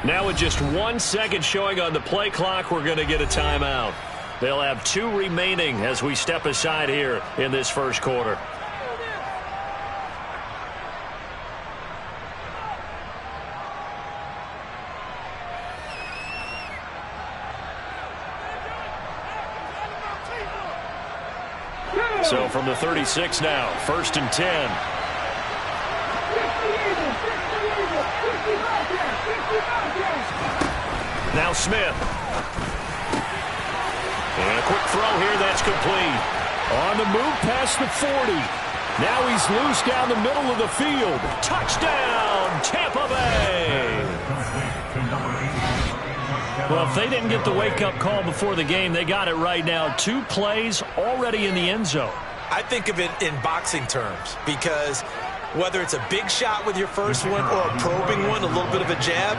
Now with just 1 second showing on the play clock, we're going to get a timeout. They'll have 2 remaining as we step aside here in this first quarter. So from the 36 now, 1st and 10. Now Smith. And a quick throw here, that's complete. On the move past the 40. Now he's loose down the middle of the field. Touchdown, Tampa Bay. Well, if they didn't get the wake-up call before the game, they got it right now. 2 plays already in the end zone. I think of it in boxing terms because whether it's a big shot with your first one or a probing one, a little bit of a jab,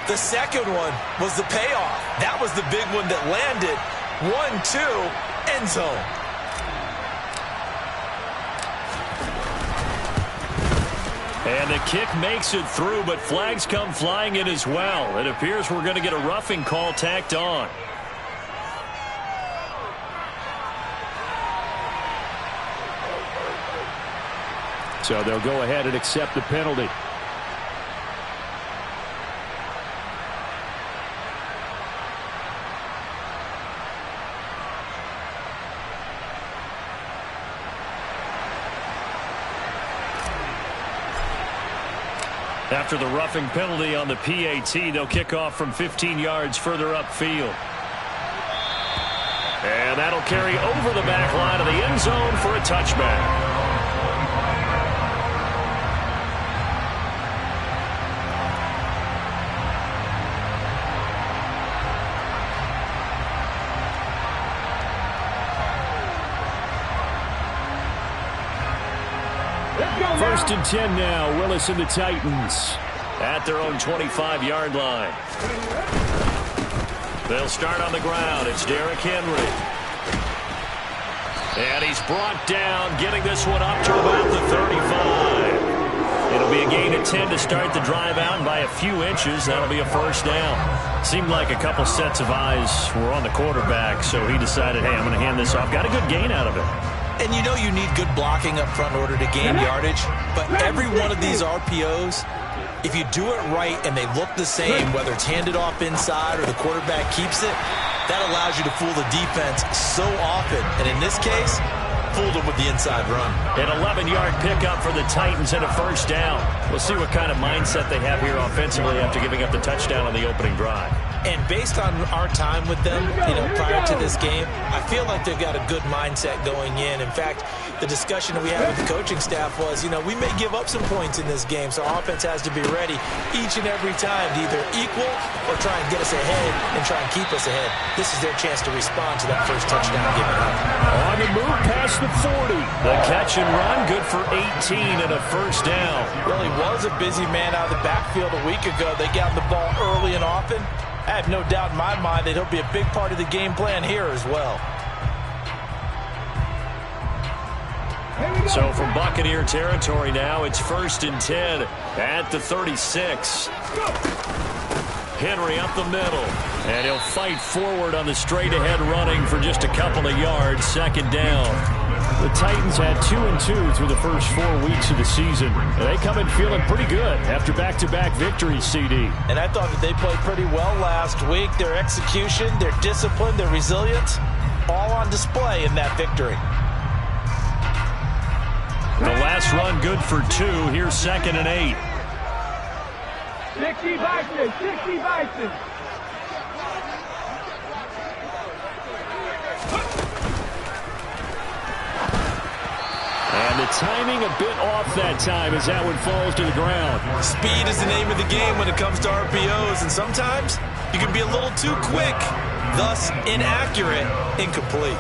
the second one was the payoff. That was the big one that landed. 1-2, end zone. And the kick makes it through, but flags come flying in as well. It appears we're going to get a roughing call tacked on. So they'll go ahead and accept the penalty. After the roughing penalty on the PAT, they'll kick off from 15 yards further upfield. And that'll carry over the back line of the end zone for a touchback. First and 10 now. Willis and the Titans at their own 25-yard line. They'll start on the ground. It's Derrick Henry. And he's brought down, getting this one up to about the 35. It'll be a gain of 10 to start the drive out, and by a few inches, that'll be a first down. Seemed like a couple sets of eyes were on the quarterback, so he decided, hey, I'm going to hand this off. Got a good gain out of it. And you know you need good blocking up front in order to gain yardage. But every one of these RPOs, if you do it right and they look the same, whether it's handed off inside or the quarterback keeps it, that allows you to fool the defense so often. And in this case, fooled them with the inside run. An 11-yard pickup for the Titans and a first down. We'll see what kind of mindset they have here offensively after giving up the touchdown on the opening drive. And based on our time with them, prior to this game, I feel like they've got a good mindset going in. In fact, the discussion that we had with the coaching staff was, we may give up some points in this game, so our offense has to be ready each and every time to either equal or try and get us ahead and try and keep us ahead. This is their chance to respond to that first touchdown given up. On the move past the 40. The catch and run, good for 18 and a first down. Well, he was a busy man out of the backfield a week ago. They got the ball early and often. I have no doubt in my mind that he'll be a big part of the game plan here as well. So from Buccaneer territory now, it's 1st and 10 at the 36. Henry up the middle, and he'll fight forward on the straight-ahead running for just a couple of yards, 2nd down. The Titans had 2-2 through the first 4 weeks of the season. And they come in feeling pretty good after back-to-back victories, CD. And I thought that they played pretty well last week. Their execution, their discipline, their resilience, all on display in that victory. The last run good for 2. Here's 2nd and 8. 60 Bison. And the timing a bit off that time as that one falls to the ground. Speed is the name of the game when it comes to RPOs, and sometimes you can be a little too quick, thus inaccurate, incomplete.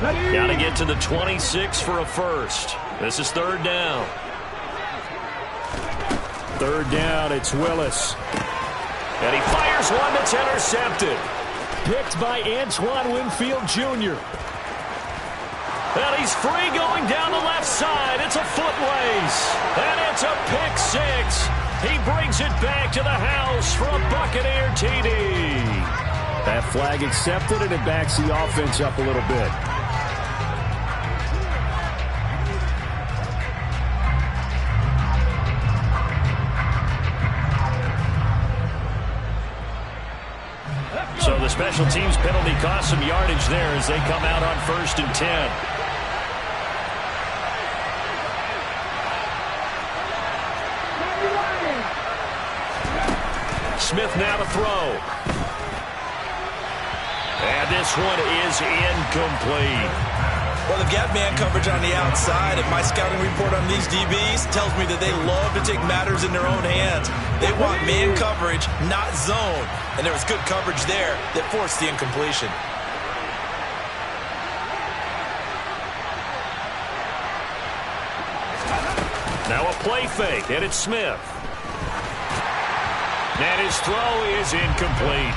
Got to get to the 26 for a first. This is third down. Third down, it's Willis. And he fires one that's intercepted. Picked by Antoine Winfield Jr. And he's free going down the left side. It's a foot race. And it's a pick six. He brings it back to the house for a Buccaneer TD. That flag accepted, and it backs the offense up a little bit. So the special teams penalty cost some yardage there as they come out on 1st and 10. Smith now to throw. And this one is incomplete. Well, they've got man coverage on the outside, and my scouting report on these DBs tells me that they love to take matters in their own hands. They want man coverage, not zone. And there was good coverage there that forced the incompletion. Now a play fake, and it's Smith. And his throw is incomplete.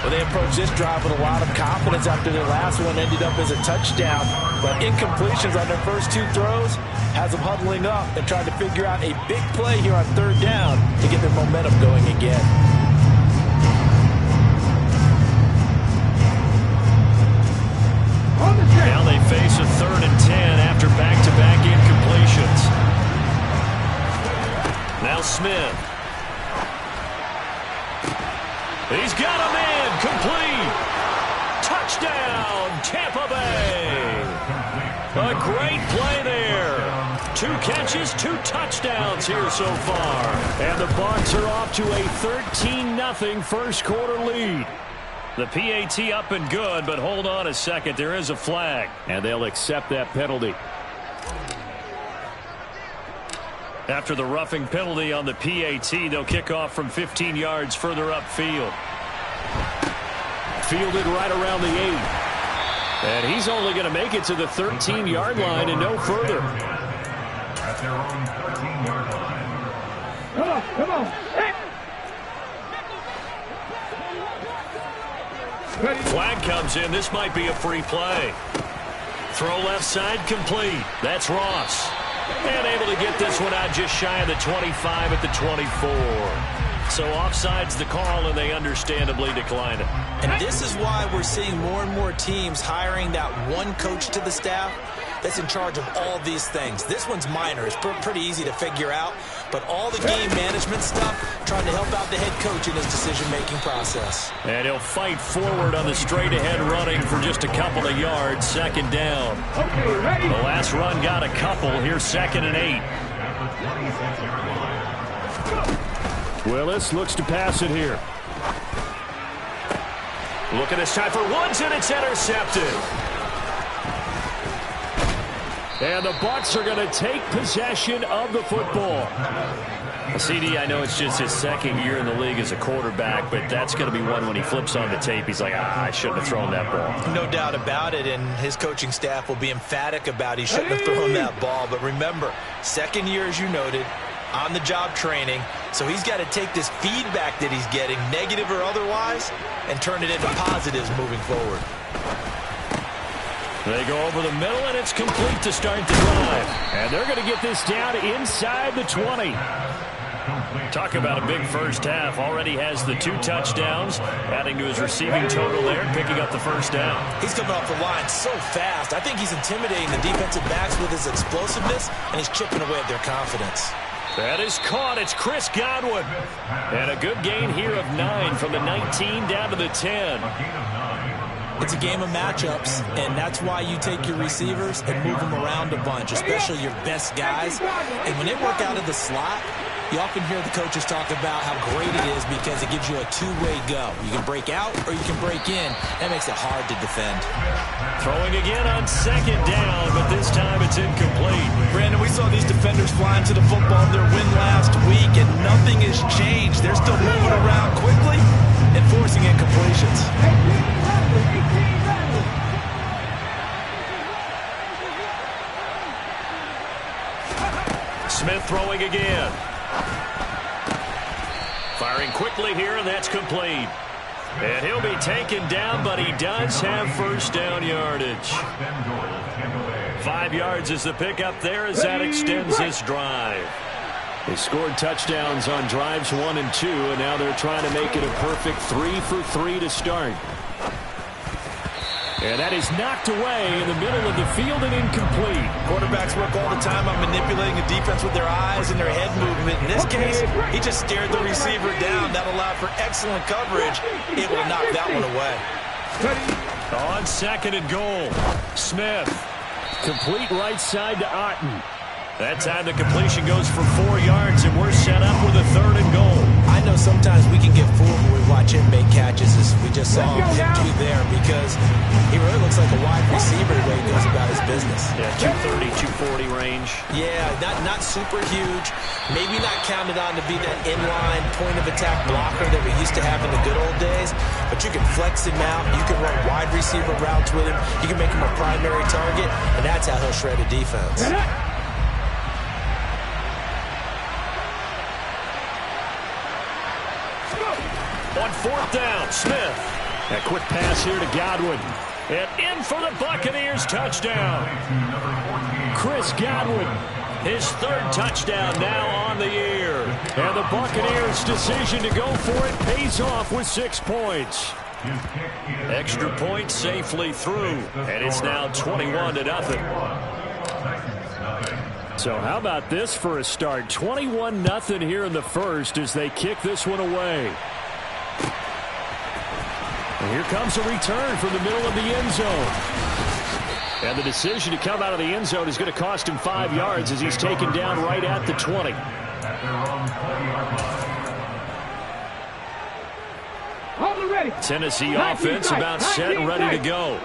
Well, they approached this drive with a lot of confidence after their last one ended up as a touchdown. But incompletions on their first two throws has them huddling up and trying to figure out a big play here on third down to get their momentum going again. Now they face a 3rd and 10 after back-to-back incompletions. Now Smith. He's got a man complete. Touchdown, Tampa Bay. A great play there. 2 catches, 2 touchdowns here so far. And the Bucs are off to a 13-0 first quarter lead. The PAT up and good, but hold on a second. There is a flag. And they'll accept that penalty. After the roughing penalty on the PAT, they'll kick off from 15 yards further upfield. Fielded right around the 8. And he's only going to make it to the 13-yard line and no further. At their own 13-yard line. Come on. Flag comes in. This might be a free play. Throw left side complete. That's Ross. And able to get this one out just shy of the 25 at the 24. So offside's the call, and they understandably decline it. And this is why we're seeing more and more teams hiring that one coach to the staff that's in charge of all these things. This one's minor. It's pretty easy to figure out. But all the game management stuff, trying to help out the head coach in his decision-making process. And he'll fight forward on the straight-ahead running for just a couple of yards. 2nd down. The last run got a couple. Here's 2nd and 8. Willis looks to pass it here. Looking this time for Woods, and it's intercepted. And the Bucs are going to take possession of the football. CD, I know it's just his 2nd year in the league as a quarterback, but that's going to be one when he flips on the tape. He's like, I shouldn't have thrown that ball. No doubt about it, and his coaching staff will be emphatic about he shouldn't have thrown that ball. But remember, 2nd year, as you noted, on-the-job training. So he's got to take this feedback that he's getting, negative or otherwise, and turn it into positives moving forward. They go over the middle, and it's complete to start the drive. And they're going to get this down inside the 20. Talk about a big first half. Already has the 2 touchdowns, adding to his receiving total there and picking up the 1st down. He's coming off the line so fast. I think he's intimidating the defensive backs with his explosiveness, and he's chipping away at their confidence. That is caught. It's Chris Godwin. And a good gain here of 9 from the 19 down to the 10. It's a game of matchups, and that's why you take your receivers and move them around a bunch, especially your best guys. And when they work out of the slot, you often hear the coaches talk about how great it is because it gives you a two-way go. You can break out or you can break in. That makes it hard to defend. Throwing again on 2nd down, but this time it's incomplete. Brandon, we saw these defenders flying to the football in their win last week, and nothing has changed. They're still moving around quickly and forcing incompletions. throwing again. Firing quickly here, and that's complete. And he'll be taken down, but he does have first down yardage. 5 yards is the pickup there as that extends this drive. They scored touchdowns on drives 1 and 2, and now they're trying to make it a perfect 3 for 3 to start. And that is knocked away in the middle of the field and incomplete. Quarterbacks work all the time on manipulating the defense with their eyes and their head movement. In this case, he just stared the receiver down. That allowed for excellent coverage, able to knock that one away. On 2nd and goal, Smith. Complete right side to Otten. That time the completion goes for 4 yards, and we're set up with a 3rd and goal. I know sometimes we can get fooled when we watch him make catches, as we just saw him do there, because he really looks like a wide receiver the way he goes about his business. Yeah, 230, 240 range. Yeah, not super huge. Maybe not counted on to be that inline point-of-attack blocker that we used to have in the good old days, but you can flex him out. You can run wide receiver routes with him. You can make him a primary target, and that's how he'll shred a defense. On 4th down, Smith. A quick pass here to Godwin. And in for the Buccaneers touchdown. Chris Godwin. His 3rd touchdown now on the year. And the Buccaneers' decision to go for it pays off with 6 points. Extra point safely through. And it's now 21-0. So how about this for a start? 21-0 here in the first as they kick this one away. And here comes a return from the middle of the end zone. And the decision to come out of the end zone is going to cost him 5 yards as he's taken down right at the 20. Tennessee offense about set and ready to go.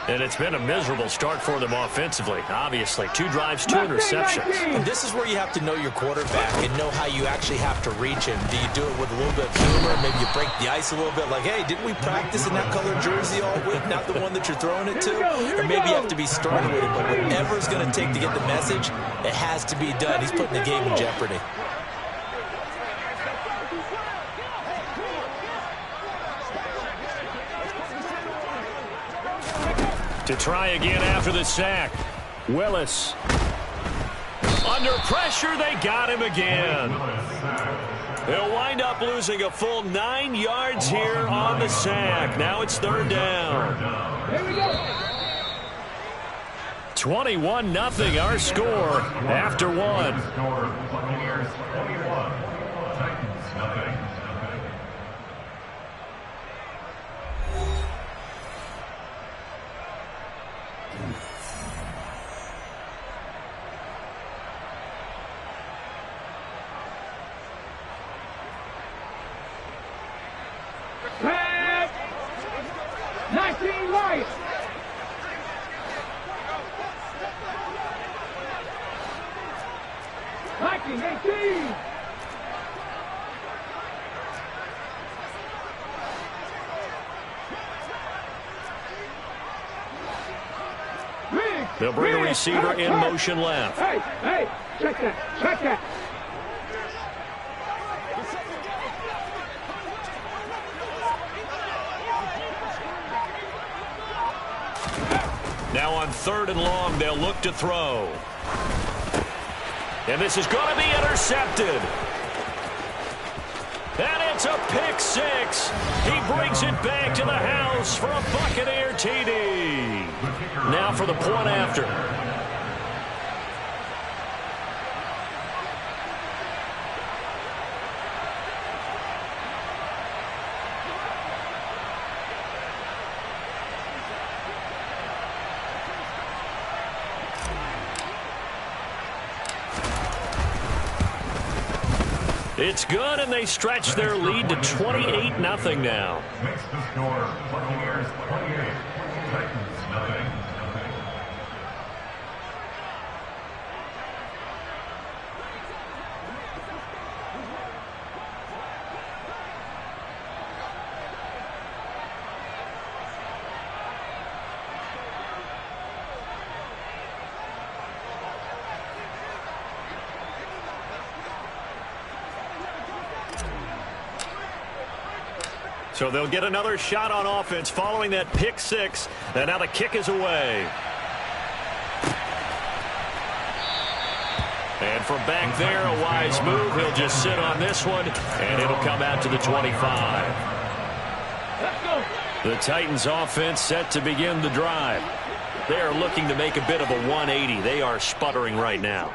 And it's been a miserable start for them offensively. Obviously, 2 drives, 2 interceptions. And this is where you have to know your quarterback and know how you actually have to reach him. Do you do it with a little bit of humor? Maybe you break the ice a little bit like, hey, didn't we practice in that color jersey all week? Not the one that you're throwing it to? Or maybe you have to be stern with it. But whatever it's going to take to get the message, it has to be done. He's putting the game in jeopardy. To try again after the sack. Willis. Under pressure, they got him again. He'll wind up losing a full 9 yards here on the sack. Now it's 3rd down. 21-0 our score after 1. Pass! 19 right! Viking 18! They'll bring a receiver in motion left. Hey, check that. Now on 3rd and long, they'll look to throw. And this is going to be intercepted. And it's a pick 6. He brings it back to the house for a Buccaneer TD. Now for the point after. It's good, and they stretch their lead to 28-0 now. Makes the score Buccaneers 28, Titans 0. So they'll get another shot on offense following that pick six. And now the kick is away. And from back there, a wise move. He'll just sit on this one, and it'll come out to the 25. The Titans offense set to begin the drive. They are looking to make a bit of a 180. They are sputtering right now.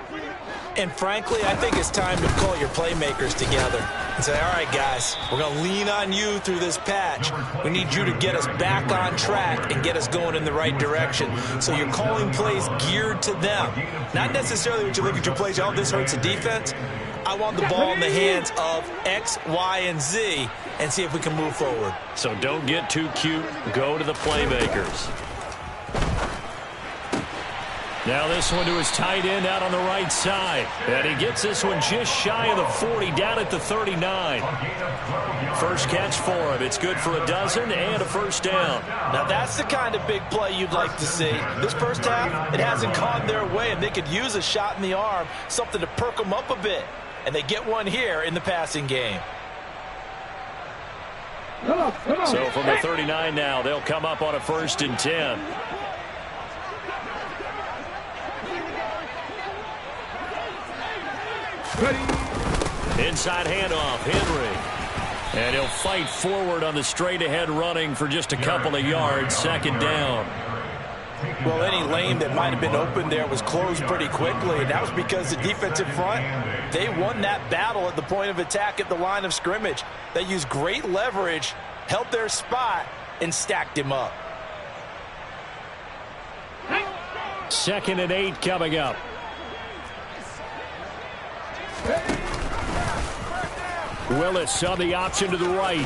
And frankly, I think it's time to call your playmakers together and say, all right, guys, we're going to lean on you through this patch. We need you to get us back on track and get us going in the right direction. So you're calling plays geared to them. Not necessarily when you look at your plays, oh, this hurts the defense. I want the ball in the hands of X, Y, and Z and see if we can move forward. So don't get too cute. Go to the playmakers. Now this one to his tight end out on the right side. And he gets this one just shy of the 40, down at the 39. First catch for him. It's good for a dozen and a first down. Now that's the kind of big play you'd like to see. This first half, it hasn't gone their way, and they could use a shot in the arm, something to perk them up a bit. And they get one here in the passing game. So from the 39 now, they'll come up on a 1st and 10. Inside handoff, Henry. And he'll fight forward on the straight-ahead running for just a couple of yards, 2nd down. Well, any lane that might have been open there was closed pretty quickly, and that was because the defensive front, they won that battle at the point of attack at the line of scrimmage. They used great leverage, held their spot, and stacked him up. 2nd and 8 coming up. Willis on the option to the right.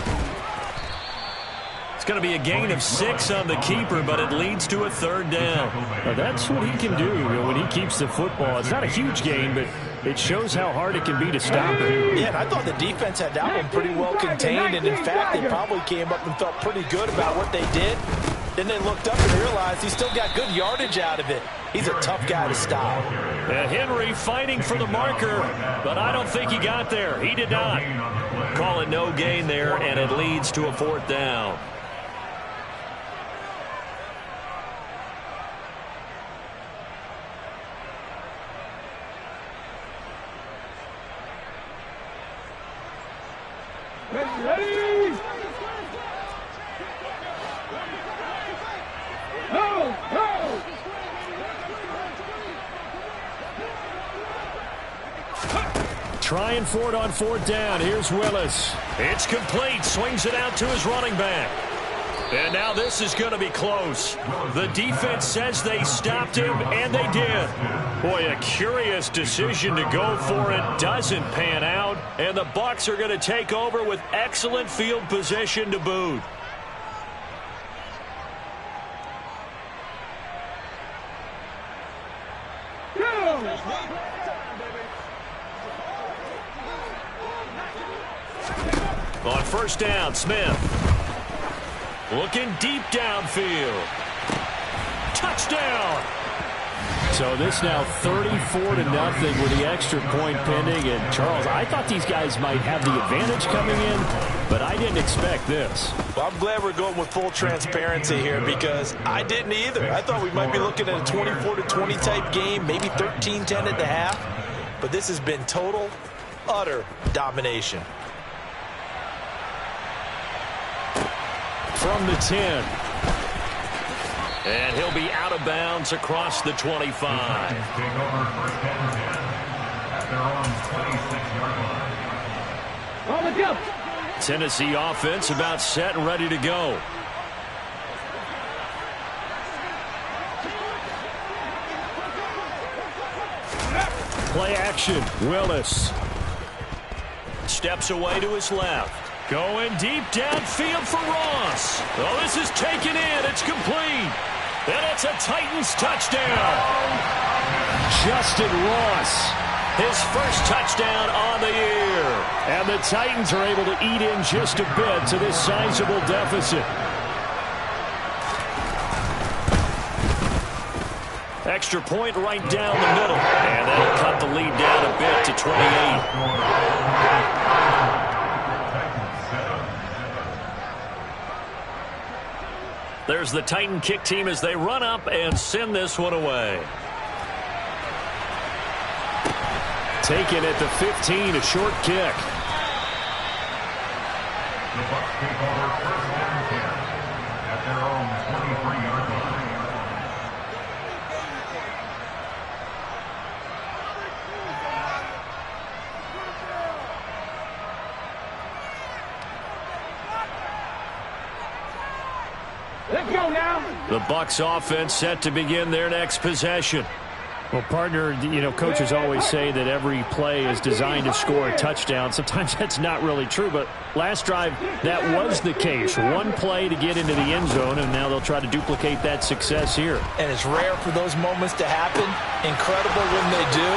It's going to be a gain of 6 on the keeper, but it leads to a 3rd down. Well, that's what he can do when he keeps the football. It's not a huge gain, but it shows how hard it can be to stop it. Yeah, and I thought the defense had that one pretty well contained, and in fact, they probably came up and felt pretty good about what they did. Then they looked up and realized he still got good yardage out of it. He's a tough guy to stop. And Henry fighting for the marker, but I don't think he got there. He did not. Call it no gain there, and it leads to a 4th down. Ready? Go! Go! Trying for it on 4th down. Here's Willis. It's complete. Swings it out to his running back. And now this is going to be close. The defense says they stopped him, and they did. Boy, a curious decision to go for it. Doesn't pan out. And the Bucs are going to take over with excellent field position to boot. On 1st down, Smith. Looking deep downfield. Touchdown! So this now 34-0 with the extra point pending. And Charles, I thought these guys might have the advantage coming in, but I didn't expect this. Well, I'm glad we're going with full transparency here because I didn't either. I thought we might be looking at a 24-20 type game, maybe 13-10 at the half. But this has been total, utter domination. From the 10. And he'll be out of bounds across the 25. Take over 1st and 10 at their own 26-yard line. On the jump. Tennessee offense about set and ready to go. Play action. Willis. Steps away to his left. Going deep downfield for Ross. Oh, this is taken in. It's complete. And it's a Titans touchdown. Justin Ross. His first touchdown on the year. And the Titans are able to eat in just a bit to this sizable deficit. Extra point right down the middle. And that'll cut the lead down a bit to 28. There's the Titan kick team as they run up and send this one away. Taken at the 15, a short kick. The Bucs take over first and 10 at their own 23-yard line. Let's go now. The Bucs offense set to begin their next possession. Well, partner, you know, coaches always say that every play is designed to score a touchdown. Sometimes that's not really true, but last drive, that was the case. One play to get into the end zone, and now they'll try to duplicate that success here. And it's rare for those moments to happen. Incredible when they do.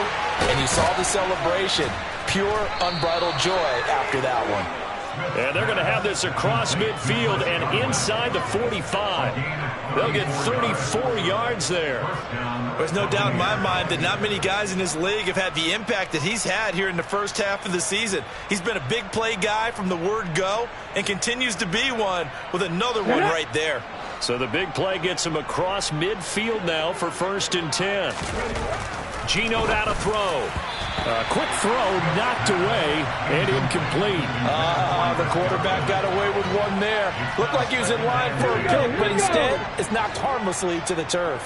And you saw the celebration. Pure, unbridled joy after that one. And they're going to have this across midfield and inside the 45. They'll get 34 yards there. There's no doubt in my mind that not many guys in this league have had the impact that he's had here in the first half of the season. He's been a big play guy from the word go and continues to be one with another one right there. So the big play gets him across midfield now for 1st and 10. Geno down to throw. A quick throw knocked away and incomplete. The quarterback got away with one there. Looked like he was in line for a pick, but instead it's knocked harmlessly to the turf.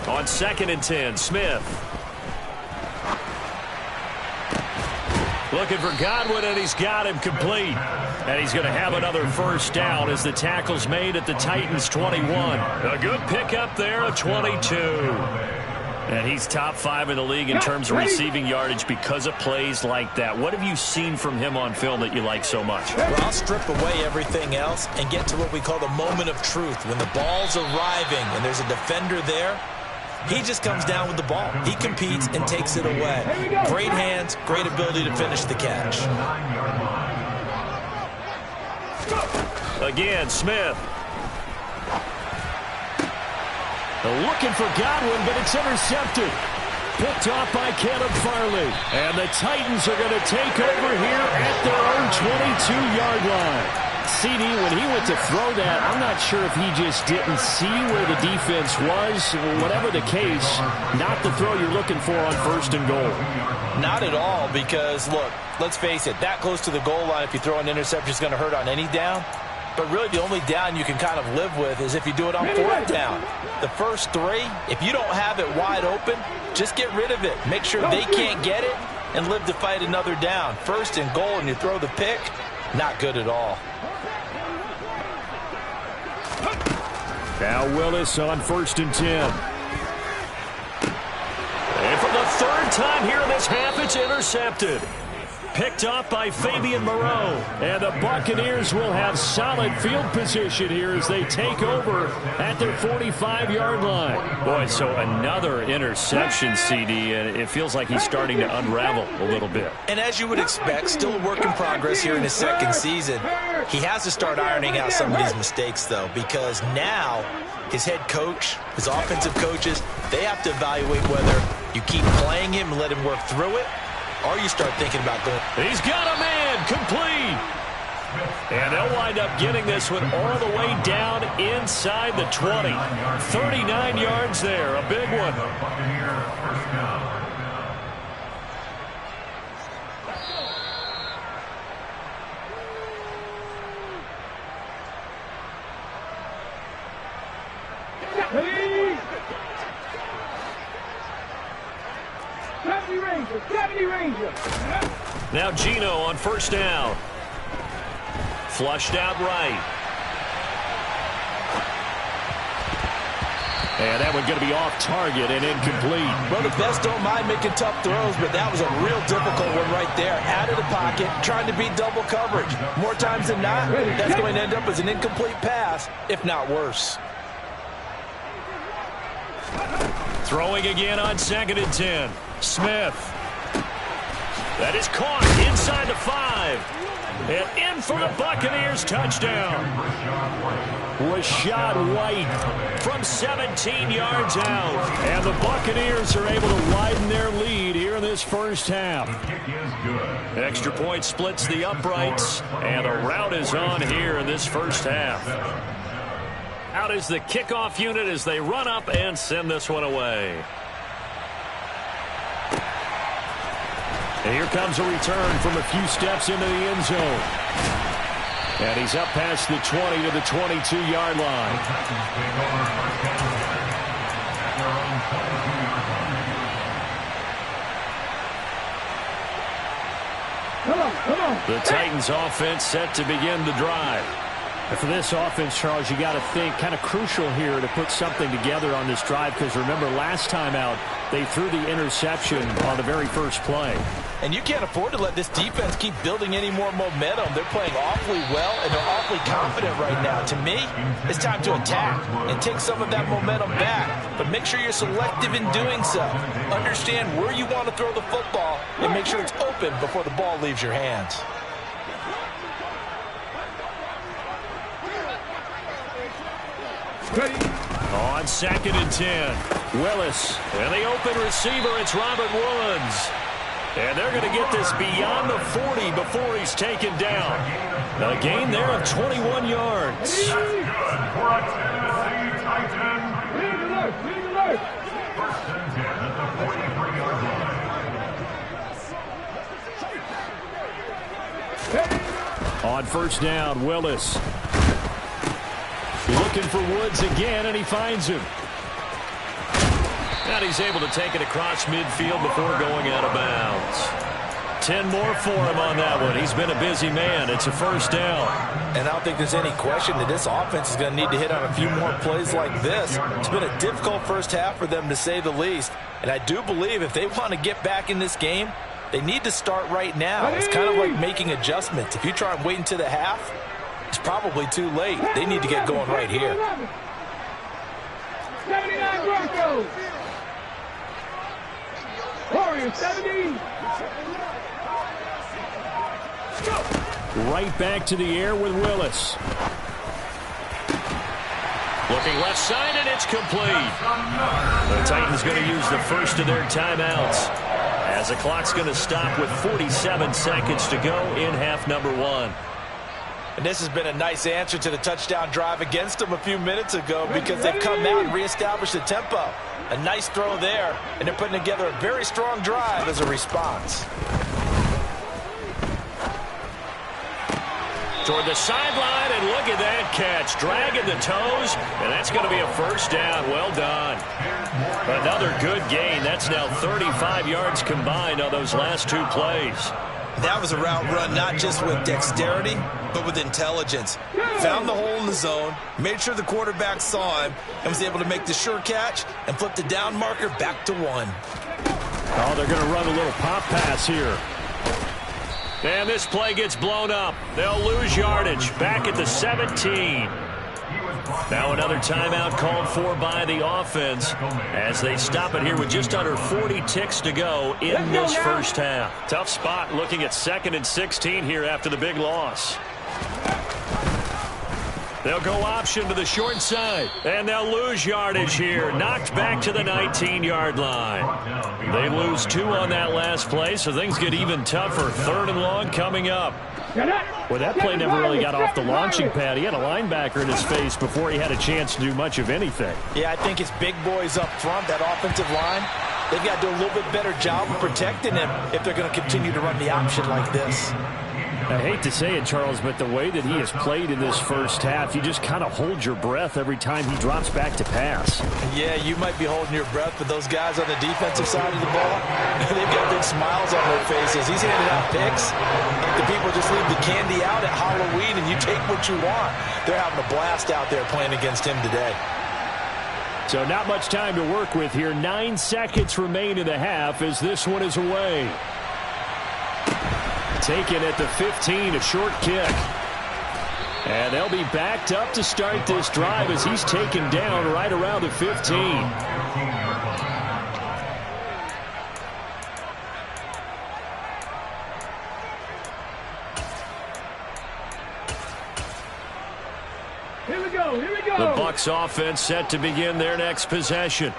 On 2nd and 10, Smith. Looking for Godwin, and he's got him complete. And he's going to have another first down as the tackle's made at the Titans' 21. A good pickup there, a 22. And he's top 5 in the league in terms of receiving yardage because of plays like that. What have you seen from him on film that you like so much? Well, I'll strip away everything else and get to what we call the moment of truth. When the ball's arriving and there's a defender there, he just comes down with the ball. He competes and takes it away. Great hands, great ability to finish the catch. Again, Smith. Looking for Godwin, but it's intercepted. Picked off by Caleb Farley. And the Titans are going to take over here at their own 22-yard line. CD, when he went to throw that, I'm not sure if he just didn't see where the defense was. Whatever the case, not the throw you're looking for on 1st and goal. Not at all, because, look, let's face it, that close to the goal line, if you throw an interception, is going to hurt on any down. But really, the only down you can kind of live with is if you do it on 4th down. The first 3, if you don't have it wide open, just get rid of it. Make sure they can't get it and live to fight another down. 1st and goal, and you throw the pick, not good at all. Now Willis on 1st and 10. And for the 3rd time here in this half, it's intercepted. Picked off by Fabian Moreau. And the Buccaneers will have solid field position here as they take over at their 45-yard line. Boy, so another interception, CD, and it feels like he's starting to unravel a little bit. And as you would expect, still a work in progress here in his 2nd season. He has to start ironing out some of these mistakes, though, because now his head coach, his offensive coaches, they have to evaluate whether you keep playing him and let him work through it, or you start thinking about going. He's got a man complete. And they'll wind up getting this one all the way down inside the 20. 39 yards there, a big one. Now Geno on 1st down. Flushed out right. And that one going to be off target and incomplete. Well, the best don't mind making tough throws, but that was a real difficult one right there. Out of the pocket, trying to beat double coverage. More times than not, that's going to end up as an incomplete pass, if not worse. Throwing again on 2nd and 10. Smith. That is caught inside the 5. And in for the Buccaneers, touchdown. Rashad White from 17 yards out. And the Buccaneers are able to widen their lead here in this first half. The kick is good. Extra point splits the uprights, and a rout is on here in this first half. Out is the kickoff unit as they run up and send this one away. And here comes a return from a few steps into the end zone. And he's up past the 20 to the 22-yard line. The Titans take over first down at their own 22-yard line. Come on. The Titans offense set to begin the drive. And for this offense, Charles, you got to think kind of crucial here to put something together on this drive, because remember last time out they threw the interception on the very first play. And you can't afford to let this defense keep building any more momentum. They're playing awfully well, and they're awfully confident right now. To me, it's time to attack and take some of that momentum back. But make sure you're selective in doing so. Understand where you want to throw the football and make sure it's open before the ball leaves your hands. On 2nd and 10, Willis. And the open receiver, it's Robert Woods. And they're going to get this beyond the 40 before he's taken down. A gain there of 21 yards. That's good for a Tennessee Titan. First and 10 at the 43-yard line. On first down, Willis. Looking for Woods again, and he finds him. And he's able to take it across midfield before going out of bounds. 10 more for him on that one. He's been a busy man. It's a first down. And I don't think there's any question that this offense is going to need to hit on a few more plays like this. It's been a difficult first half for them, to say the least. And I do believe if they want to get back in this game, they need to start right now. It's kind of like making adjustments. If you try and wait until the half, it's probably too late. They need to get going right here. 79 Broncos. Warriors 70. Right back to the air with Willis. Looking left side, and it's complete. The Titans going to use the first of their timeouts, as the clock's going to stop with 47 seconds to go in half number 1. And this has been a nice answer to the touchdown drive against them a few minutes ago, because they've come out and reestablished the tempo. A nice throw there, and they're putting together a very strong drive as a response. Toward the sideline, and look at that catch. Dragging the toes, and that's going to be a first down. Well done. Another good gain. That's now 35 yards combined on those last 2 plays. That was a route run not just with dexterity, but with intelligence. Found the hole in the zone, made sure the quarterback saw him, and was able to make the sure catch and flip the down marker back to 1. Oh, they're going to run a little pop pass here. And this play gets blown up. They'll lose yardage. Back at the 17. Now another timeout called for by the offense as they stop it here with just under 40 ticks to go in this first half. Tough spot looking at 2nd and 16 here after the big loss. They'll go option to the short side, and they'll lose yardage here. Knocked back to the 19-yard line. They lose 2 on that last play, so things get even tougher. 3rd and long coming up. Well, that play never really got off the launching pad. He had a linebacker in his face before he had a chance to do much of anything. Yeah, I think it's big boys up front, that offensive line. They've got to do a little bit better job of protecting him if they're going to continue to run the option like this. I hate to say it, Charles, but the way that he has played in this first half, you just kind of hold your breath every time he drops back to pass. Yeah, you might be holding your breath, but those guys on the defensive side of the ball, they've got big smiles on their faces. He's handing out picks. Like the people just leave the candy out at Halloween and you take what you want. They're having a blast out there playing against him today. So not much time to work with here. 9 seconds remain in the half as this one is away. Taken at the 15, a short kick. And they'll be backed up to start this drive as he's taken down right around the 15. Here we go. The Bucs offense set to begin their next possession.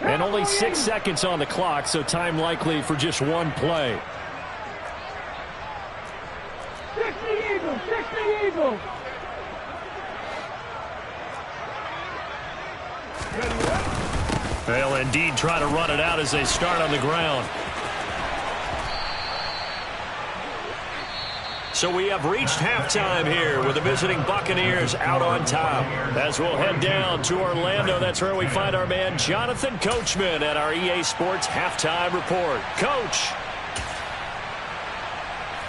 And only 6 seconds on the clock, so time likely for just one play. 60 Eagles, 60 Eagles. They'll indeed try to run it out as they start on the ground. So we have reached halftime here with the visiting Buccaneers out on top. As we'll head down to Orlando, that's where we find our man Jonathan Coachman at our EA Sports Halftime Report. Coach.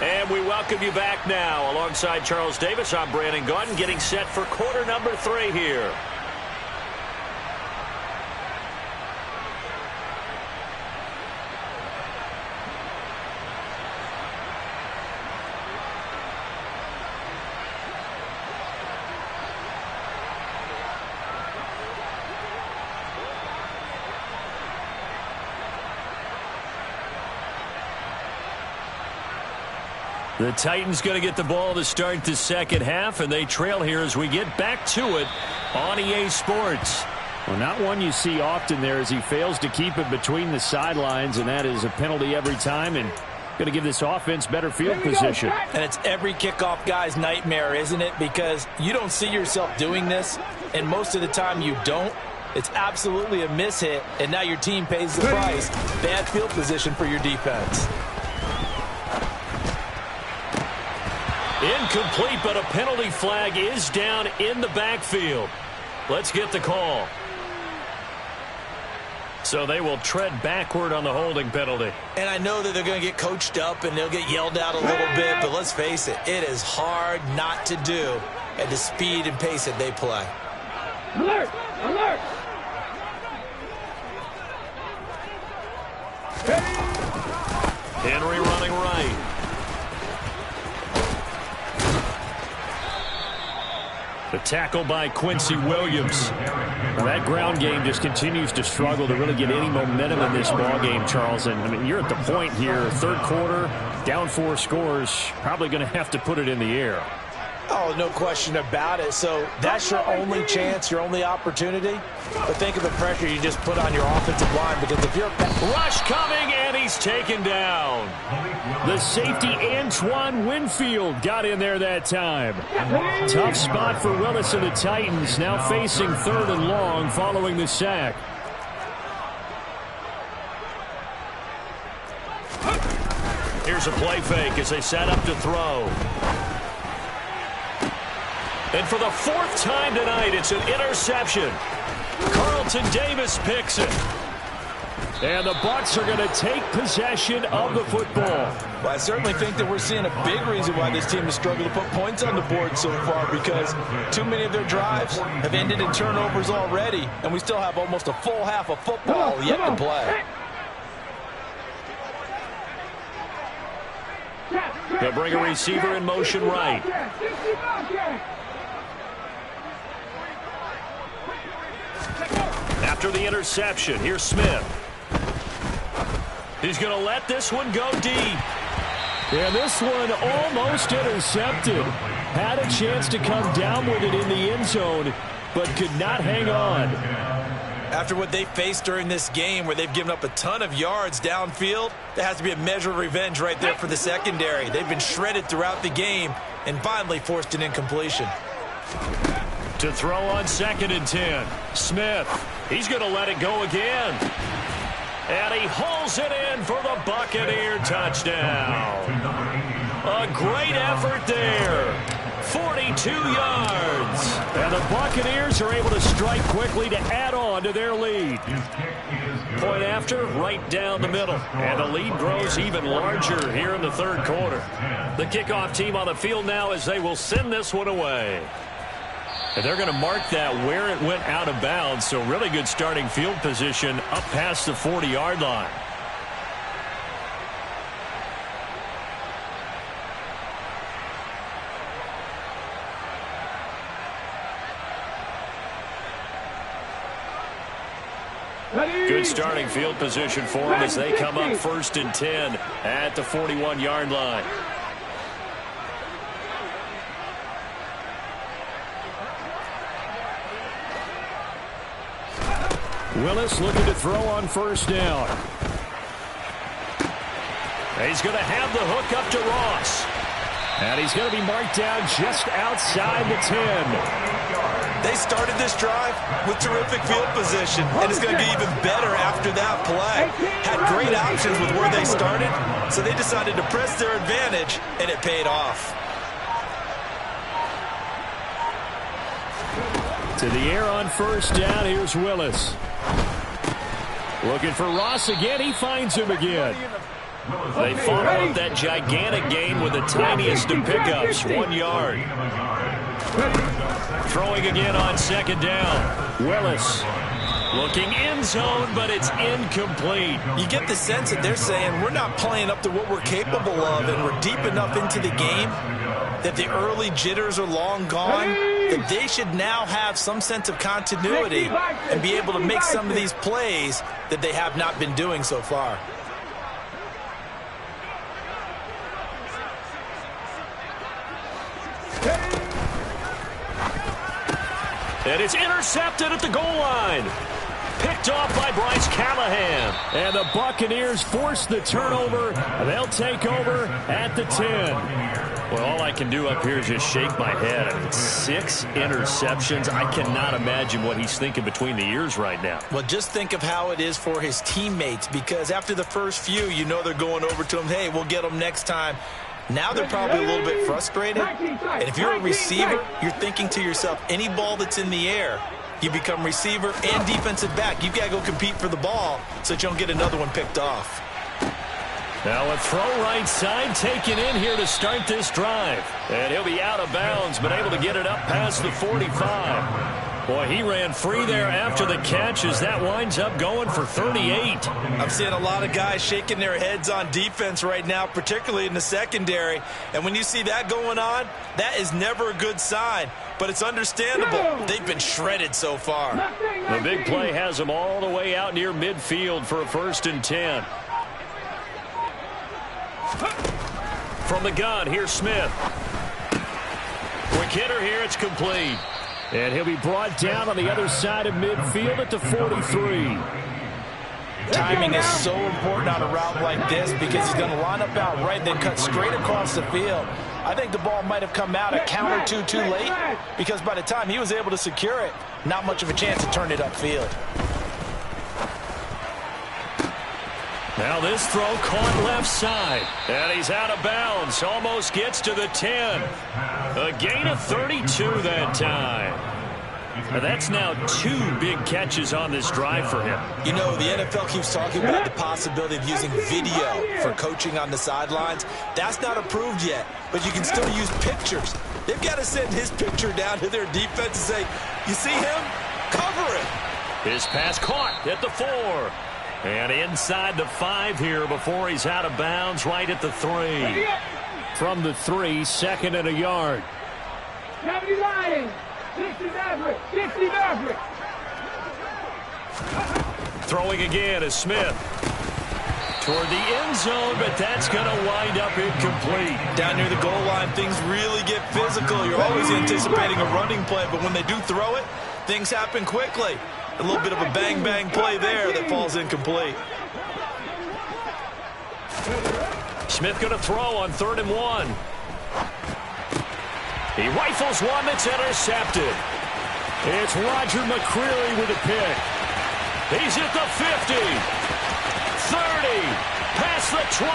And we welcome you back now. Alongside Charles Davis, I'm Brandon Gaudin, getting set for quarter number 3 here. The Titans going to get the ball to start the second half, and they trail here as we get back to it on EA Sports. Well, not one you see often there as he fails to keep it between the sidelines, and that is a penalty every time, and going to give this offense better field position. And it's every kickoff guy's nightmare, isn't it? Because you don't see yourself doing this, and most of the time you don't. It's absolutely a mishit, and now your team pays the price. Bad field position for your defense. Incomplete, but a penalty flag is down in the backfield. Let's get the call. So they will tread backward on the holding penalty. And I know that they're going to get coached up and they'll get yelled out a little bit, but let's face it, it is hard not to do at the speed and pace that they play. Alert! Alert! Henry running right. The tackle by Quincy Williams. Well, that ground game just continues to struggle to really get any momentum in this ball game, Charles. And I mean, you're at the point here, third quarter, down 4 scores, probably going to have to put it in the air. Oh, no question about it. So that's your only chance, your only opportunity. But think of the pressure you just put on your offensive line, because if you're... Rush coming, and he's taken down. The safety, Antoine Winfield, got in there that time. Tough spot for Willis and the Titans, now facing 3rd and long following the sack. Here's a play fake as they set up to throw. And for the 4th time tonight, it's an interception. Carlton Davis picks it. And the Bucs are going to take possession of the football. Well, I certainly think that we're seeing a big reason why this team has struggled to put points on the board so far, because too many of their drives have ended in turnovers already, and we still have almost a full half of football yet to play. They'll bring a receiver in motion right. After the interception, here's Smith. He's going to let this one go deep. Yeah, this one almost intercepted. Had a chance to come down with it in the end zone, but could not hang on. After what they faced during this game, where they've given up a ton of yards downfield, there has to be a measure of revenge right there for the secondary. They've been shredded throughout the game and finally forced an incompletion. To throw on 2nd and 10. Smith, he's going to let it go again. And he hauls it in for the Buccaneer touchdown. A great effort there. 42 yards. And the Buccaneers are able to strike quickly to add on to their lead. Point after, right down the middle. And the lead grows even larger here in the 3rd quarter. The kickoff team on the field now as they will send this one away. And they're going to mark that where it went out of bounds, so really good starting field position up past the 40-yard line. Good starting field position for them as they come up 1st and 10 at the 41-yard line. Willis looking to throw on first down. He's going to have the hook up to Ross. And he's going to be marked down just outside the 10. They started this drive with terrific field position, and it's going to get even better after that play. Had great options with where they started, so they decided to press their advantage, and it paid off. To the air on first down, here's Willis. Looking for Ross again, he finds him again. They follow up that gigantic gain with the tiniest of pickups, 1 yard. Throwing again on second down. Willis. Looking end zone, but it's incomplete. You get the sense that they're saying we're not playing up to what we're capable of, and we're deep enough into the game that the early jitters are long gone, that they should now have some sense of continuity and be able to make some of these plays that they have not been doing so far. And it's intercepted at the goal line. Picked off by Bryce Callahan. And the Buccaneers force the turnover. They'll take over at the 10. Well, all I can do up here is just shake my head. I mean, 6 interceptions. I cannot imagine what he's thinking between the ears right now. Well, just think of how it is for his teammates, because after the first few, you know they're going over to him, hey, we'll get them next time. Now they're probably a little bit frustrated. And if you're a receiver, you're thinking to yourself, any ball that's in the air, you become receiver and defensive back. You've got to go compete for the ball so that you don't get another one picked off. Now a throw right side taken in here to start this drive. And he'll be out of bounds, but able to get it up past the 45. Boy, he ran free there after the catch as that winds up going for 38. I'm seeing a lot of guys shaking their heads on defense right now, particularly in the secondary. And when you see that going on, that is never a good sign. But it's understandable. They've been shredded so far. The big play has them all the way out near midfield for a 1st and 10. From the gun, here's Smith. Quick hitter here, it's complete. And he'll be brought down on the other side of midfield at the 43. Timing is so important on a route like this because he's going to line up out right, then cut straight across the field. I think the ball might have come out a count or two too late, because by the time he was able to secure it, not much of a chance to turn it upfield. Now this throw caught left side. And he's out of bounds. Almost gets to the 10. A gain of 32 that time. And that's now 2 big catches on this drive for him. You know, the NFL keeps talking about the possibility of using video for coaching on the sidelines. That's not approved yet, but you can still use pictures. They've got to send his picture down to their defense and say, you see him? Cover him. His pass caught at the 4. And inside the 5 here before he's out of bounds right at the 3. From the 3, 2nd and a yard. 70 Lions, 60 Maverick, 60 Maverick. Throwing again is Smith. Toward the end zone, but that's going to wind up incomplete. Down near the goal line, things really get physical. You're always anticipating a running play, but when they do throw it, things happen quickly. A little bit of a bang-bang play there that falls incomplete. Smith going to throw on 3rd and 1. He rifles one that's intercepted. It's Roger McCreary with a pick. He's at the 50. 30. Past the 20.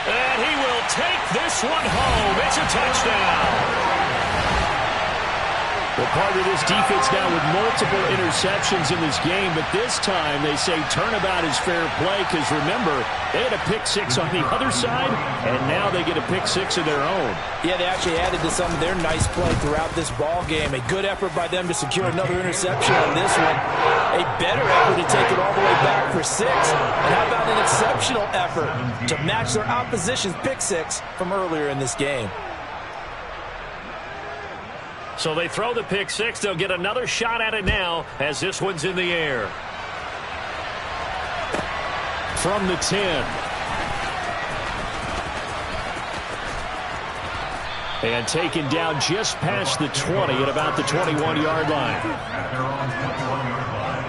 And he will take this one home. It's a touchdown. Well, part of this defense now with multiple interceptions in this game, but this time they say turnabout is fair play because, remember, they had a pick 6 on the other side, and now they get a pick 6 of their own. Yeah, they actually added to some of their nice play throughout this ball game. A good effort by them to secure another interception on this one. A better effort to take it all the way back for 6. And how about an exceptional effort to match their opposition's pick 6 from earlier in this game. So they throw the pick 6. They'll get another shot at it now as this one's in the air. From the 10. And taken down just past the 20 at about the 21-yard line. At their own 21-yard line.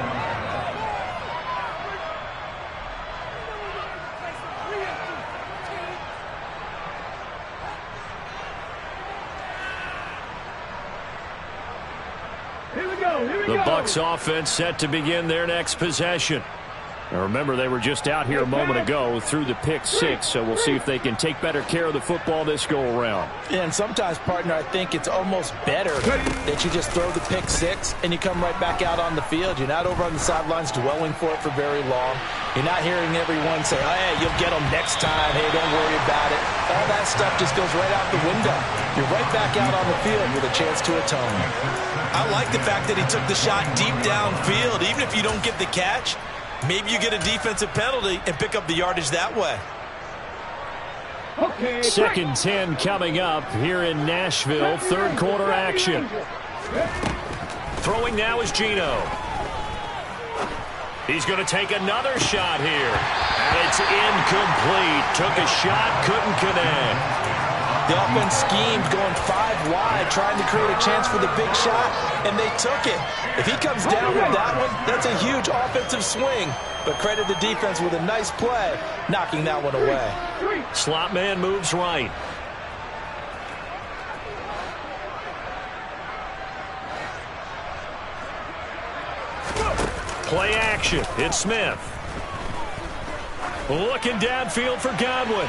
The Bucs offense set to begin their next possession. Now remember, they were just out here a moment ago through the pick six, so we'll see if they can take better care of the football this go-around. Yeah, and sometimes, partner, I think it's almost better that you just throw the pick six and you come right back out on the field. You're not over on the sidelines dwelling for it for very long. You're not hearing everyone say, oh, hey, you'll get them next time. Hey, don't worry about it. All that stuff just goes right out the window. You're right back out on the field with a chance to atone. I like the fact that he took the shot deep downfield. Even if you don't get the catch, maybe you get a defensive penalty and pick up the yardage that way. Okay, Second 10 coming up here in Nashville. Third quarter action. Throwing now is Geno. He's going to take another shot here. And it's incomplete. Took a shot, couldn't connect. The offense schemed, going 5 wide, trying to create a chance for the big shot, and they took it. If he comes down with that one, that's a huge offensive swing. But credit the defense with a nice play, knocking that one away. Slot man moves right. Play action. It's Smith. Looking downfield for Godwin.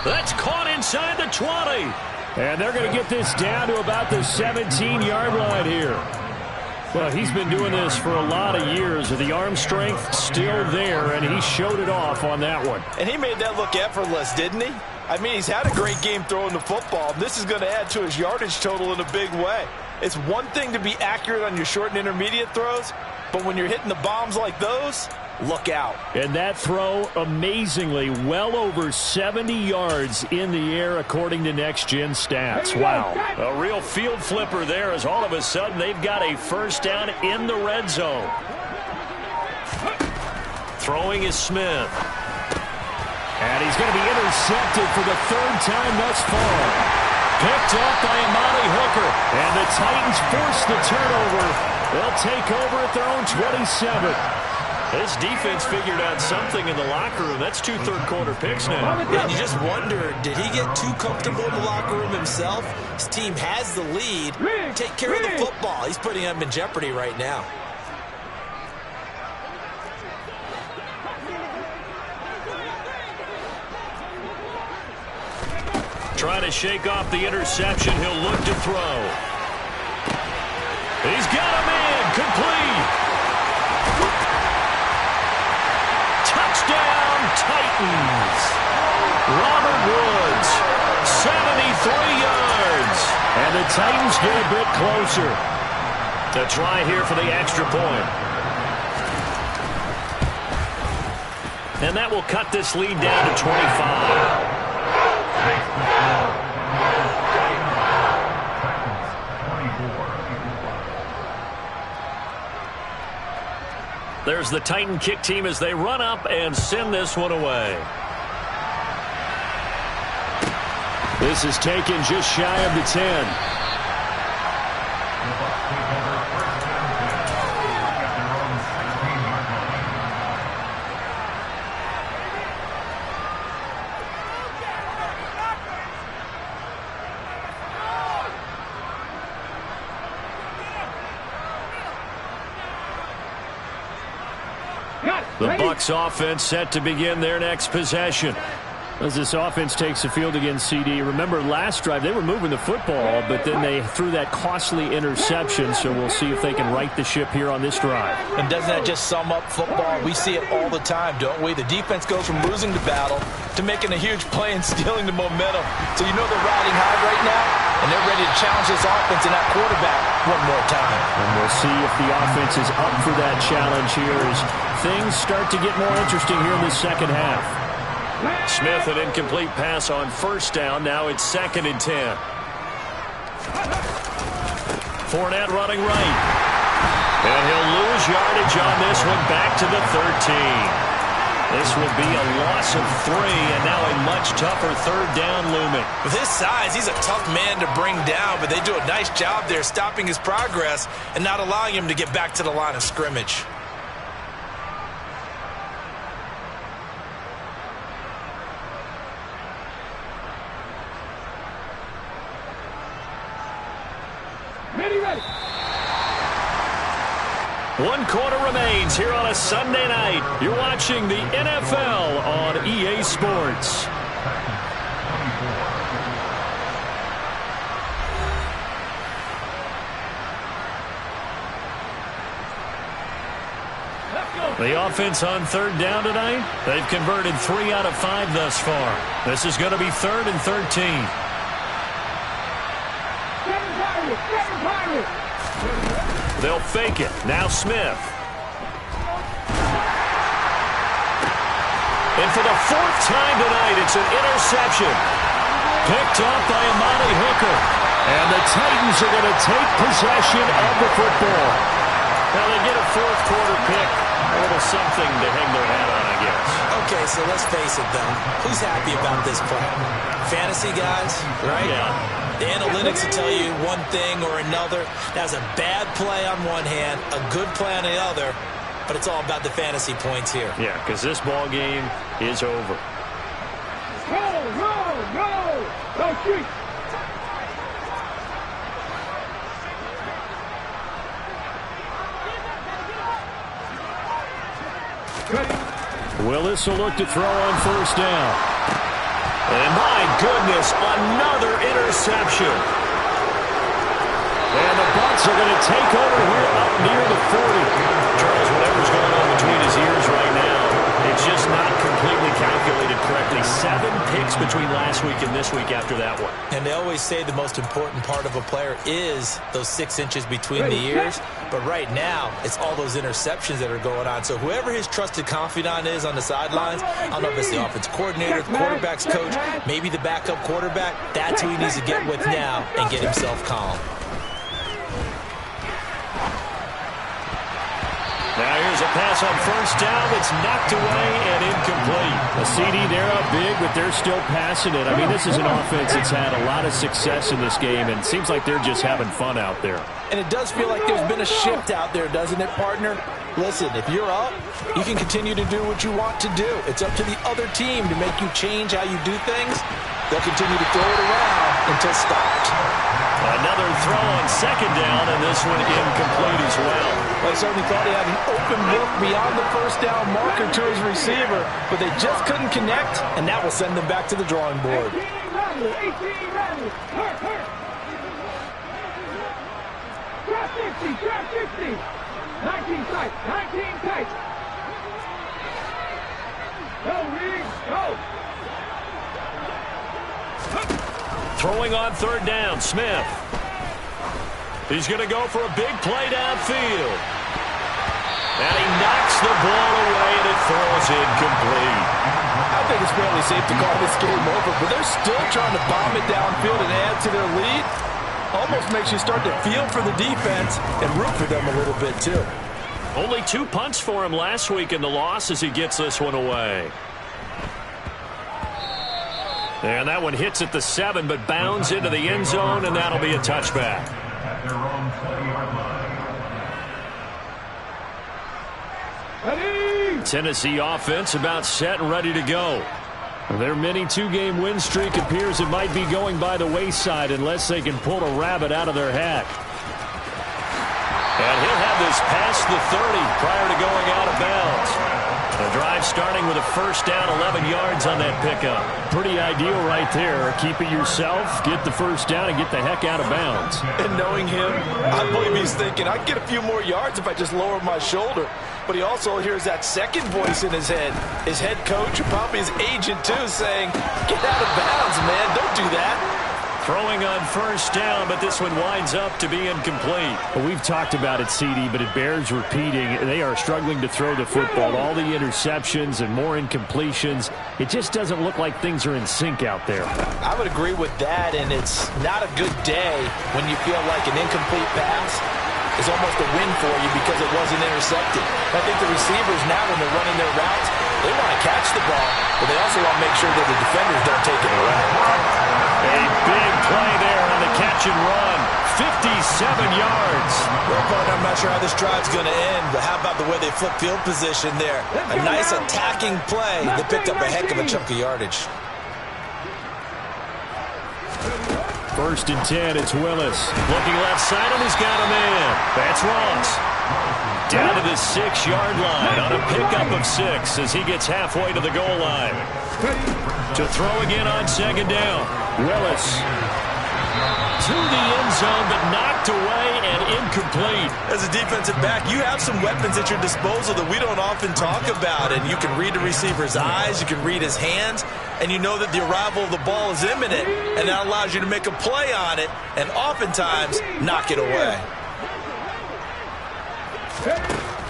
That's caught inside the 20. And they're going to get this down to about the 17-yard line here. Well, he's been doing this for a lot of years. The arm strength still there, and he showed it off on that one. And he made that look effortless, didn't he? I mean, he's had a great game throwing the football. This is going to add to his yardage total in a big way. It's one thing to be accurate on your short and intermediate throws, but when you're hitting the bombs like those, look out. And that throw, amazingly, well over 70 yards in the air, according to Next Gen Stats. Wow. A real field flipper there, as all of a sudden they've got a first down in the red zone. Throwing is Smith. And he's going to be intercepted for the third time thus far. Picked up by Amani Hooker. And the Titans force the turnover. They'll take over at their own 27. This defense figured out something in the locker room. That's 2 third-quarter picks now. And you just wonder, did he get too comfortable in the locker room himself? His team has the lead. Take care of the football. He's putting them in jeopardy right now. Trying to shake off the interception. He'll look to throw. He's got a man. Complete. Touchdown, Titans. Robert Woods, 73 yards. And the Titans get a bit closer. A try here for the extra point. And that will cut this lead down to 25. There's the Titan kick team as they run up and send this one away. This is taken just shy of the 10. The Bucs offense set to begin their next possession. As this offense takes the field against CD, remember last drive they were moving the football, but then they threw that costly interception, so we'll see if they can right the ship here on this drive. And doesn't that just sum up football? We see it all the time, don't we? The defense goes from losing the battle to making a huge play and stealing the momentum. So you know they're riding high right now, and they're ready to challenge this offense and that quarterback one more time. And we'll see if the offense is up for that challenge here as things start to get more interesting here in the second half. Smith, an incomplete pass on first down. Now it's 2nd and 10. Fournette running right. And he'll lose yardage on this one back to the 13. This will be a loss of 3, and now a much tougher third down looming. With his size, he's a tough man to bring down, but they do a nice job there stopping his progress and not allowing him to get back to the line of scrimmage. Ready. 1 quarter remains here on a Sunday night. You're watching the NFL on EA Sports. The offense on third down tonight, they've converted 3 out of 5 thus far. This is going to be 3rd and 13. They'll fake it. Now Smith. And for the 4th time tonight, it's an interception. Picked up by Amani Hooker. And the Titans are going to take possession of the football. Now they get a 4th quarter pick. A little something to hang their hat on, I guess. Okay, so let's face it, though. Who's happy about this play? Fantasy guys, right? Yeah. The analytics will tell you one thing or another. That's a bad play on one hand, a good play on the other, but it's all about the fantasy points here. Yeah, because this ball game is over. Go, shoot. Willis will look to throw on first down. And my goodness, another interception. And the Bucs are going to take over here up near the 40. Charles, whatever's going on between his ears right now, it's just not completely calculated correctly. 7 picks between last week and this week after that one. And they always say the most important part of a player is those 6 inches between the ears. But right now, it's all those interceptions that are going on. So whoever his trusted confidant is on the sidelines, I don't know if it's the offense coordinator, the quarterback's coach, maybe the backup quarterback, that's who he needs to get with now and get himself calm. Now here's a pass on first down that's knocked away and incomplete. A CD, they're up big, but they're still passing it. I mean, this is an offense that's had a lot of success in this game, and it seems like they're just having fun out there. And it does feel like there's been a shift out there, doesn't it, partner? Listen, if you're up, you can continue to do what you want to do. It's up to the other team to make you change how you do things. They'll continue to throw it around until stopped. Another throw on second down, and this one incomplete as well. Well, I certainly thought he had an open look beyond the first down marker to his receiver, but they just couldn't connect, and that will send them back to the drawing board. 18 Radley. Hurt. Drop 50. 19 tight. Go, Reed, go. Throwing on third down, Smith. He's going to go for a big play downfield. And he knocks the ball away, and it falls incomplete. I think it's fairly safe to call this game over, but they're still trying to bomb it downfield and add to their lead. Almost makes you start to feel for the defense and root for them a little bit, too. Only 2 punts for him last week in the loss as he gets this one away. And that one hits at the 7, but bounds into the end zone, and that'll be a touchback. At their own 20-yard line. Ready. Tennessee offense about set and ready to go. Their mini 2-game win streak appears it might be going by the wayside unless they can pull a rabbit out of their hat. And he'll have this past the 30 prior to going out of bounds. The drive starting with a first down, 11 yards on that pickup. Pretty ideal right there. Keep it yourself, get the first down, and get the heck out of bounds. And knowing him, I believe he's thinking, I'd get a few more yards if I just lower my shoulder. But he also hears that second voice in his head. His head coach, or probably his agent too, saying, get out of bounds, man. Don't do that. Throwing on first down, but this one winds up to be incomplete. Well, we've talked about it, CD, but it bears repeating. They are struggling to throw the football. All the interceptions and more incompletions. It just doesn't look like things are in sync out there. I would agree with that, and it's not a good day when you feel like an incomplete pass is almost a win for you because it wasn't intercepted. I think the receivers now, when they're running their routes, They want to catch the ball, but they also want to make sure that the defenders don't take it away. A big play there on the catch and run. 57 yards. Well, but I'm not sure how this drive's going to end, but how about the way they flip field position there? A nice attacking play that picked up a heck of a chunk of yardage. 1st and 10, it's Willis. Looking left side, and he's got a man. That's Ross. Down to the 6-yard line on a pickup of 6 as he gets halfway to the goal line. To throw again on 2nd down. Willis to the end zone, but knocked away and incomplete. As a defensive back, you have some weapons at your disposal that we don't often talk about, and you can read the receiver's eyes, you can read his hands, and you know that the arrival of the ball is imminent, and that allows you to make a play on it and oftentimes knock it away.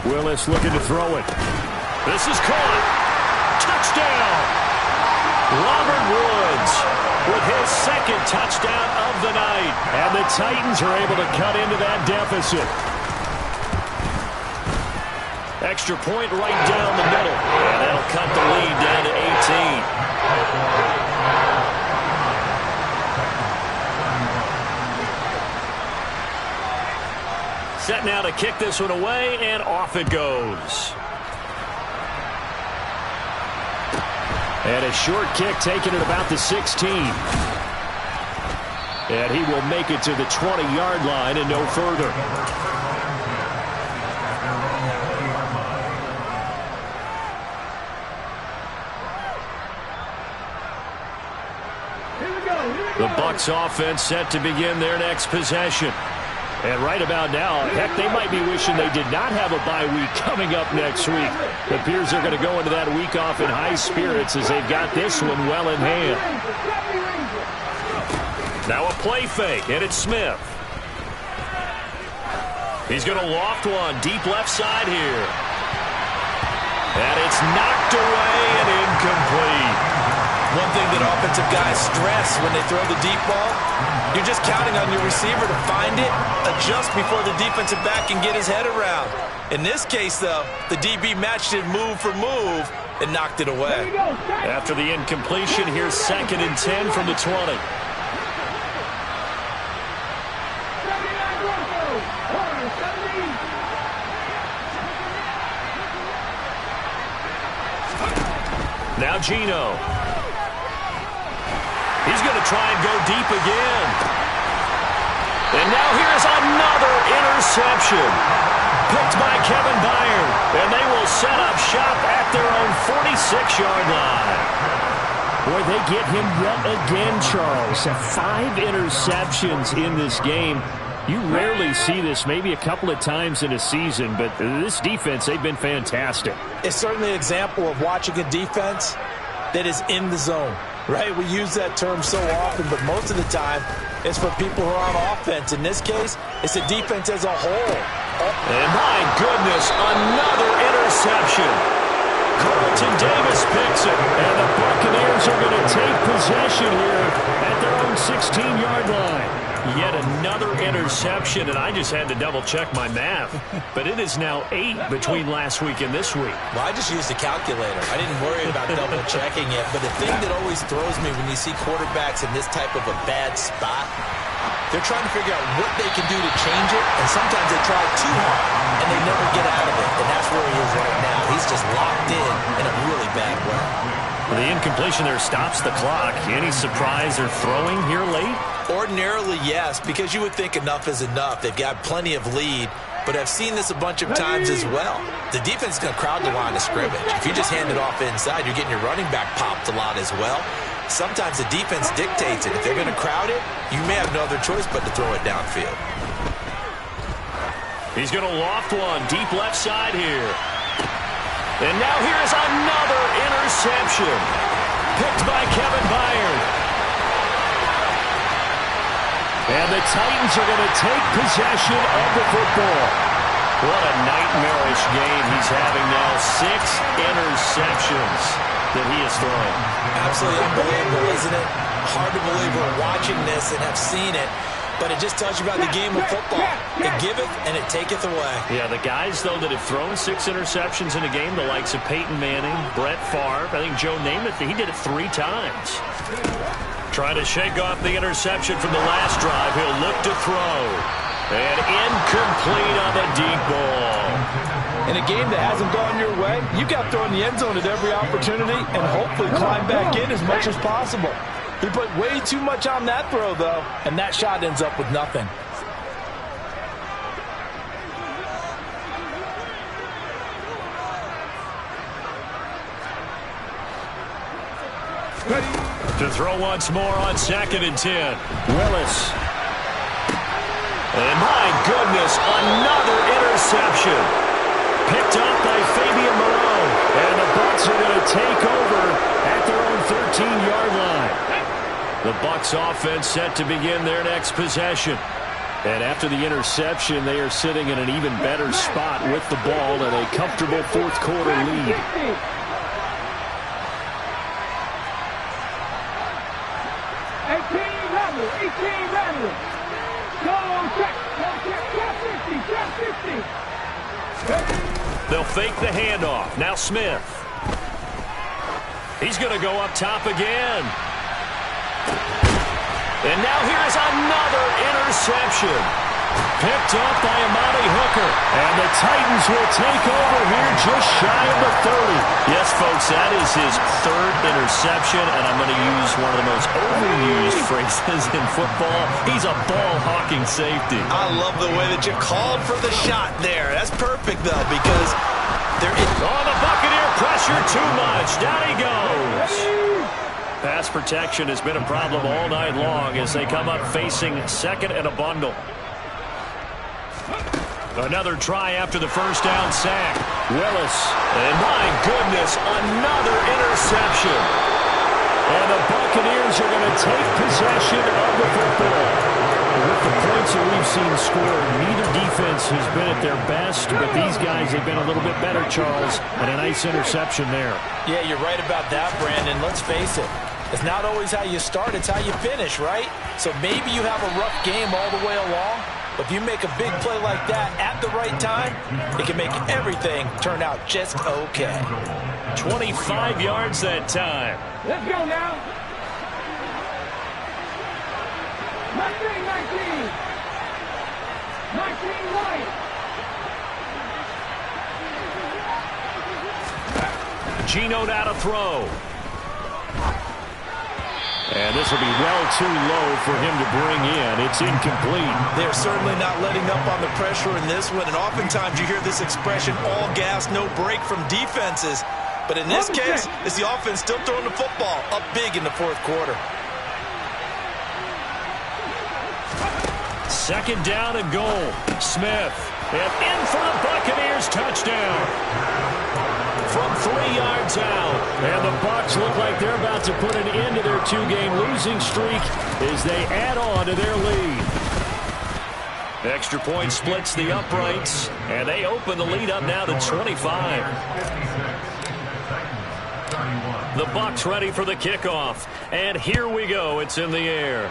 Willis looking to throw it. This is caught. Touchdown! Robert Woods with his 2nd touchdown of the night. And the Titans are able to cut into that deficit. Extra point right down the middle. And that'll cut the lead down to 18. Set now to kick this one away, and off it goes. And a short kick taken at about the 16. And he will make it to the 20-yard line and no further. The Bucs offense set to begin their next possession. And right about now, heck, they might be wishing they did not have a bye week coming up next week. It appears they're going to go into that week off in high spirits as they've got this one well in hand. Now a play fake, and it's Smith. He's going to loft one deep left side here. And it's knocked away and incomplete. One thing that offensive guys stress when they throw the deep ball, you're just counting on your receiver to find it, adjust before the defensive back can get his head around. In this case, though, the DB matched it move for move and knocked it away. After the incompletion, here's 2nd and 10 from the 20. Now Gino. He's going to try and go deep again. And now here's another interception. Picked by Kevin Byard. And they will set up shop at their own 46-yard line. Boy, they get him yet again, Charles. 5 interceptions in this game. You rarely see this, maybe a couple of times in a season, but this defense, they've been fantastic. It's certainly an example of watching a defense that is in the zone. Right, we use that term so often, but most of the time it's for people who are on offense. In this case, it's the defense as a whole. And my goodness, another interception. Carlton Davis picks it, and the Buccaneers are going to take possession here at their own 16-yard line. Yet another interception, and I just had to double-check my math. But it is now 8 between last week and this week. Well, I just used a calculator. I didn't worry about double-checking it. But the thing that always throws me when you see quarterbacks in this type of a bad spot, they're trying to figure out what they can do to change it, and sometimes they try too hard, and they never get out of it. And that's where he is right now. He's just locked in a really bad way. The incompletion there stops the clock. Any surprise or throwing here late? Ordinarily, yes, because you would think enough is enough. They've got plenty of lead, but I've seen this a bunch of times as well. The defense is going to crowd the line of scrimmage. If you just hand it off inside, you're getting your running back popped a lot as well. Sometimes the defense dictates it. If they're going to crowd it, you may have no other choice but to throw it downfield. He's going to loft one deep left side here. And now here's another interception. Picked by Kevin Byard. And the Titans are going to take possession of the football. What a nightmarish game he's having now. 6 interceptions that he has thrown. Absolutely unbelievable, isn't it? Hard to believe we're watching this and have seen it. but it just tells you about the game of football. It giveth and it taketh away. Yeah, the guys, though, that have thrown 6 interceptions in a game, the likes of Peyton Manning, Brett Favre, I think Joe Namath, he did it 3 times. Trying to shake off the interception from the last drive. He'll look to throw. And incomplete on the deep ball. In a game that hasn't gone your way, you've got to throw in the end zone at every opportunity and hopefully climb back in as much as possible. He put way too much on that throw, though, and that shot ends up with nothing. To throw once more on 2nd and 10. Willis. And my goodness, another interception. Picked up by Fabian Moreau. And the Bucs are going to take over at their own 13-yard line. The Bucs offense set to begin their next possession. And after the interception, they are sitting in an even better spot with the ball and a comfortable fourth-quarter lead. 18 Ramblers. Go check, trap 60. They'll fake the handoff. Now Smith. He's going to go up top again. And now here's another interception. Picked up by Amani Hooker. And the Titans will take over here just shy of the 30. Yes, folks, that is his 3rd interception, and I'm going to use one of the most overused phrases in football. He's a ball-hawking safety. I love the way that you called for the shot there. That's perfect, though, because there is... Oh, the Buccaneer pressure too much. Down he goes. Pass protection has been a problem all night long as they come up facing 2nd and a bundle. Another try after the first down sack. Willis. And my goodness, another interception. And the Buccaneers are going to take possession of the football. With the points that we've seen scored, neither defense has been at their best, but these guys have been a little bit better, Charles, and a nice interception there. Yeah, you're right about that, Brandon. Let's face it. It's not always how you start, it's how you finish, right? So maybe you have a rough game all the way along, but if you make a big play like that at the right time, it can make everything turn out just okay. 25 yards that time. Let's go now. 19 White. Gino now to throw. And this will be well too low for him to bring in. It's incomplete. They're certainly not letting up on the pressure in this one, and oftentimes you hear this expression, all gas, no break from defenses. But in this case, it's the offense still throwing the football up big in the fourth quarter. 2nd down and goal. Smith. And in for the Buccaneers. Touchdown. From 3 yards out. And the Bucs look like they're about to put an end to their 2-game losing streak as they add on to their lead. Extra point splits the uprights, and they open the lead up now to 25. The Bucs ready for the kickoff. And here we go. It's in the air.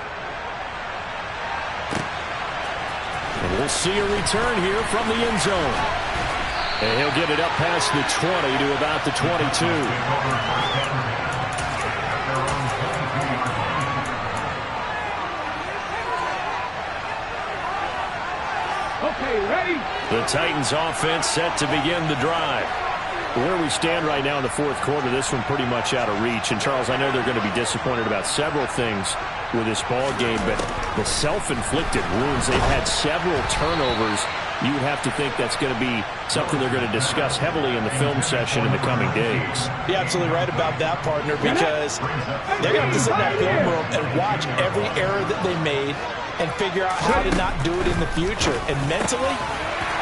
And we'll see a return here from the end zone. And he'll get it up past the 20 to about the 22. Okay, ready? The Titans offense set to begin the drive. Where we stand right now in the fourth quarter, this one pretty much out of reach. And, Charles, I know they're going to be disappointed about several things with this ball game, but the self-inflicted wounds, they've had several turnovers. You would have to think that's going to be something they're going to discuss heavily in the film session in the coming days. You're absolutely right about that, partner, because they're going to have to sit in that film room and watch every error that they made and figure out how to not do it in the future. And mentally,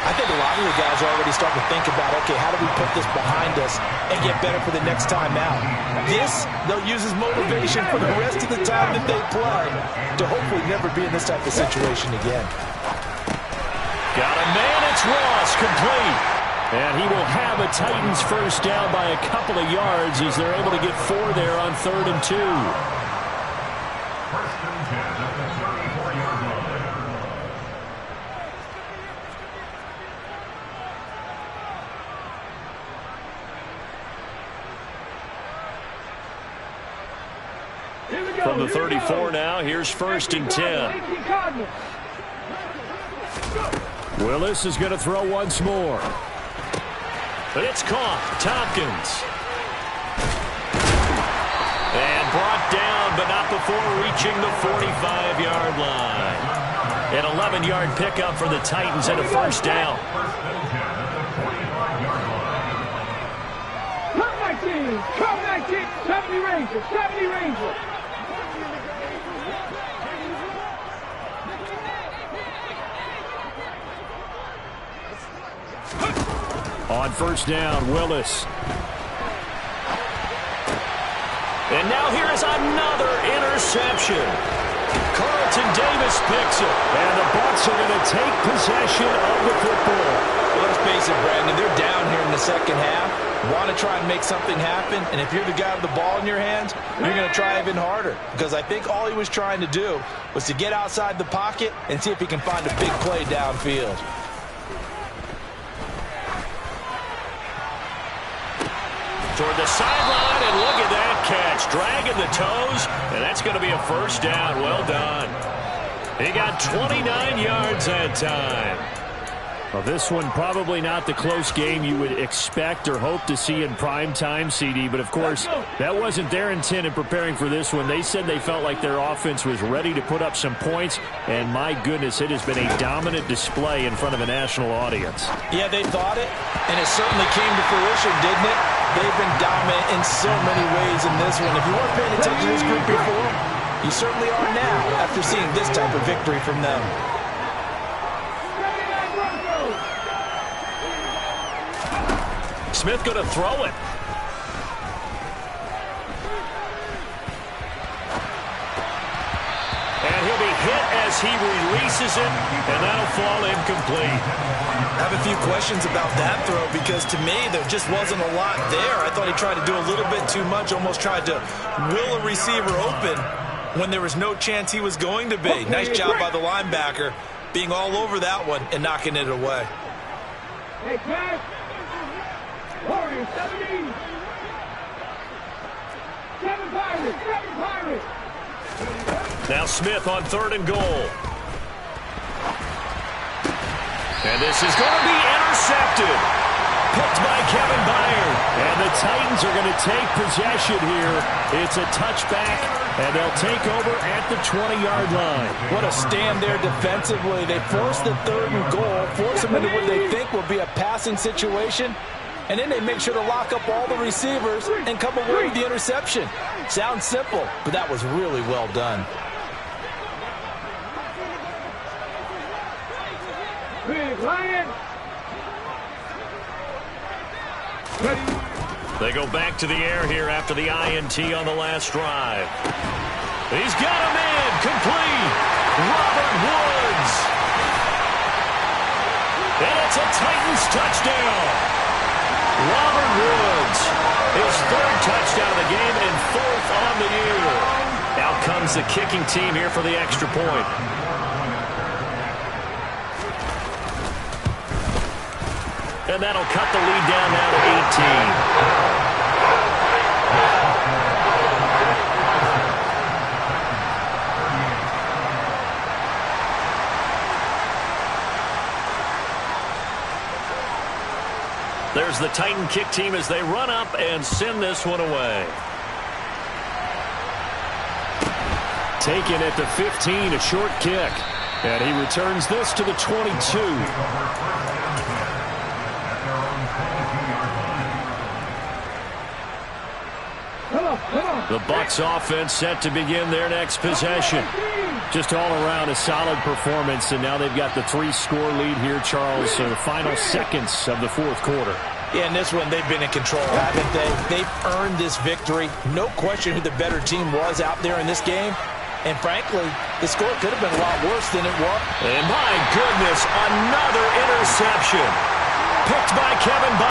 I think a lot of the guys are already starting to think about, okay, how do we put this behind us and get better for the next time out? This, they'll use as motivation for the rest of the time that they play to hopefully never be in this type of situation again. Got a man, it's Ross, complete. And he will have a Titans first down by a couple of yards as they're able to get 4 there on 3rd and 2. First and 10 at the 34-yard line. From the 34 now, here's 1st and 10. Willis is going to throw once more. But it's caught. Tompkins. And brought down, but not before reaching the 45-yard line. An 11-yard pickup for the Titans and a 1st down. Come 19, 70 Rangers, 70 Rangers. On 1st down, Willis. And now here's another interception. Carlton Davis picks it. And the Bucs are going to take possession of the football. Well, let's face it, Brandon, they're down here in the second half. Want to try and make something happen, and if you're the guy with the ball in your hands, you're going to try even harder, because I think all he was trying to do was to get outside the pocket and see if he can find a big play downfield. Toward the sideline, and look at that catch. Dragging the toes, and that's going to be a 1st down. Well done. He got 29 yards that time. Well, this one probably not the close game you would expect or hope to see in prime time, CD. But, of course, that wasn't their intent in preparing for this one. They said they felt like their offense was ready to put up some points. And, my goodness, it has been a dominant display in front of a national audience. Yeah, they thought it, and it certainly came to fruition, didn't it? They've been dominant in so many ways in this one. If you weren't paying attention to this group before, you certainly are now after seeing this type of victory from them. Smith going to throw it. And he'll be hit as he releases it, and that'll fall incomplete. I have a few questions about that throw, because to me there just wasn't a lot there. I thought he tried to do a little bit too much, almost tried to will a receiver open when there was no chance he was going to be. Nice job by the linebacker being all over that one and knocking it away. Hey, guys. Warriors, 70. 7 Pirates, 7 Pirates. Now Smith on 3rd and goal. And this is going to be intercepted. Picked by Kevin Byard. And the Titans are going to take possession here. It's a touchback, and they'll take over at the 20-yard line. What a stand there defensively. They force the 3rd and goal, force them into what they think will be a passing situation, and then they make sure to lock up all the receivers and come away with the interception. Sounds simple, but that was really well done. Big Lion. They go back to the air here after the INT on the last drive. He's got a man complete. Robert Woods. And it's a Titans touchdown. Robert Woods, his 3rd touchdown of the game and 4th on the year. Out comes the kicking team here for the extra point. And that'll cut the lead down now to 18. There's the Titan kick team as they run up and send this one away. Taken at the 15, a short kick. And he returns this to the 22. The Bucs offense set to begin their next possession. Just all around a solid performance, and now they've got the 3-score lead here, Charles. So the final seconds of the 4th quarter. Yeah, in this one, they've been in control, haven't they? They've earned this victory. No question who the better team was out there in this game. And frankly, the score could have been a lot worse than it was. And my goodness, another interception. Picked by Kevin Byard.